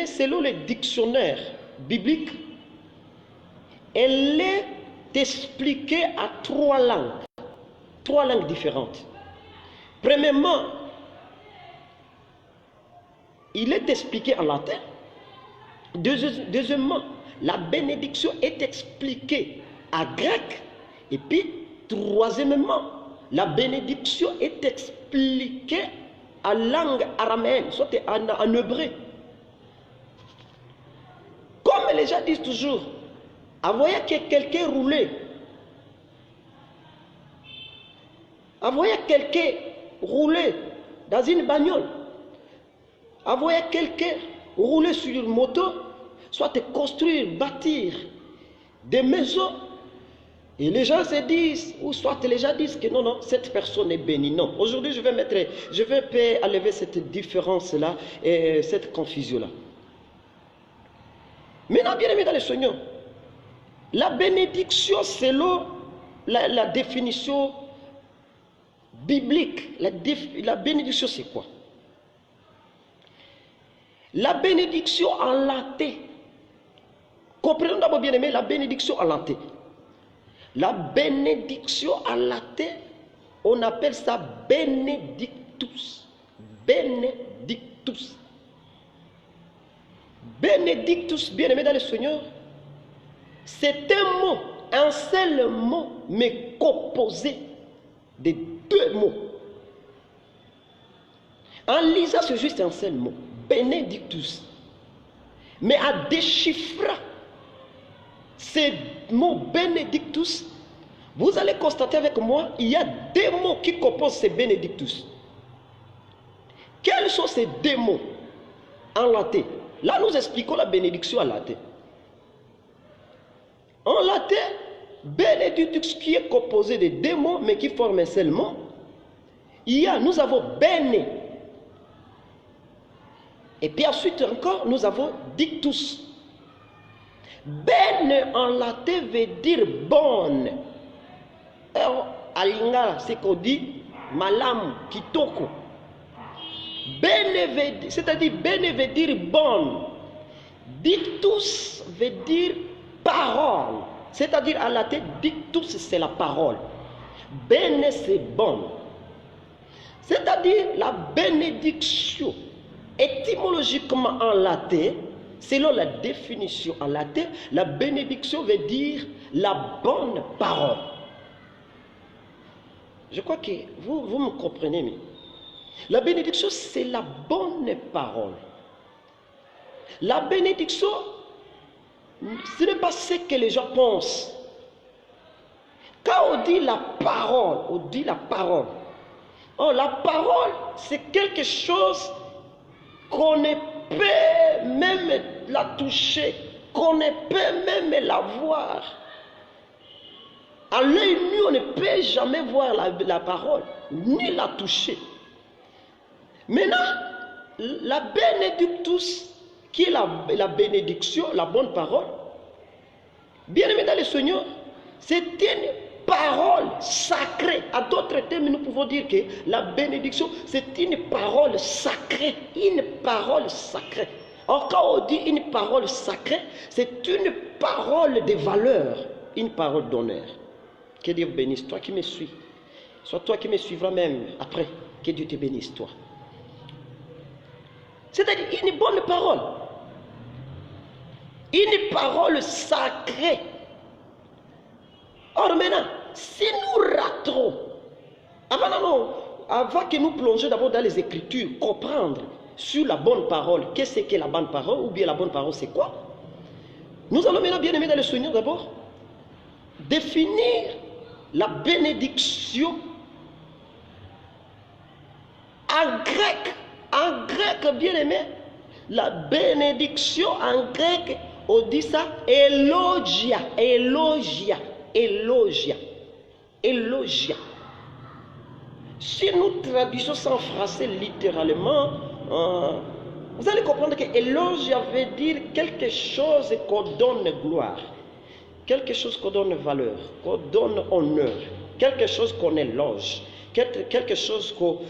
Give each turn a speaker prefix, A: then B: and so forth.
A: bien-aimés, selon le dictionnaire biblique, elle est expliquée à trois langues différentes. Premièrement, il est expliqué en latin. Deuxièmement, la bénédiction est expliquée en grec. Et puis, troisièmement, la bénédiction est expliquée en langue araméenne, soit en hébreu. Comme les gens disent toujours, voyez que quelqu'un roulait. Voyez quelqu'un rouler dans une bagnole. Voyez quelqu'un rouler sur une moto, soit construire, bâtir des maisons. Et les gens se disent, ou soit les gens disent que non, cette personne est bénie. Non, aujourd'hui je vais enlever cette différence-là et cette confusion-là. Maintenant, bien aimé dans le Seigneur, la bénédiction selon la définition biblique, la bénédiction c'est quoi? La bénédiction en latin. Comprenons d'abord bien aimé la bénédiction en latin. La bénédiction en latin, on appelle ça benedictus. Benedictus. Benedictus, bien aimé dans le Seigneur, c'est un seul mot, mais composé de deux mots. En lisant, c'est juste un seul mot, benedictus. Mais en déchiffrant ces mots benedictus, vous allez constater avec moi, il y a deux mots qui composent ces benedictus. Quels sont ces deux mots en latin? Là, nous expliquons la bénédiction en latin. En latin, benedictus qui est composé de deux mots, mais qui forment un seul mot. Nous avons bene. Et puis ensuite encore, nous avons dictus. Bene en latin veut dire bonne. À lingala, c'est qu'on dit malam, kitoko. Bene, c'est-à-dire bene veut dire bonne. Dictus veut dire parole. C'est-à-dire en latin, dictus c'est la parole. Bene c'est bonne. C'est-à-dire la bénédiction. Étymologiquement en latin, selon la définition en latin, la bénédiction veut dire la bonne parole. Je crois que vous me comprenez, mais la bénédiction, c'est la bonne parole. La bénédiction, ce n'est pas ce que les gens pensent. Quand on dit la parole, on dit la parole. Oh, la parole, c'est quelque chose qu'on ne peut même la toucher, qu'on ne peut même la voir. À l'œil nu, on ne peut jamais voir la parole, ni la toucher. Maintenant, la bénédictus, qui est la bénédiction, la bonne parole, bien aimé dans le Seigneur, c'est une parole sacrée. À d'autres termes, nous pouvons dire que la bénédiction, c'est une parole sacrée. Une parole sacrée. Or, quand on dit une parole sacrée, c'est une parole de valeur, une parole d'honneur. Que Dieu bénisse toi qui me suis. Soit toi qui me suivras même après. Que Dieu te bénisse toi. C'est-à-dire une bonne parole. Une parole sacrée. Or maintenant, si nous ratons, avant que nous plongions d'abord dans les Écritures, comprendre sur la bonne parole, qu'est-ce que la bonne parole, ou bien la bonne parole c'est quoi? Nous allons maintenant, bien aimé dans le Seigneur, d'abord définir la bénédiction en grec. En grec, bien aimé, la bénédiction en grec, on dit ça élogia, élogia, élogia, élogia. Si nous traduisons ça en français littéralement, vous allez comprendre que élogia veut dire quelque chose qu'on donne gloire, quelque chose qu'on donne valeur, qu'on donne honneur, quelque chose qu'on éloge, quelque chose qu'on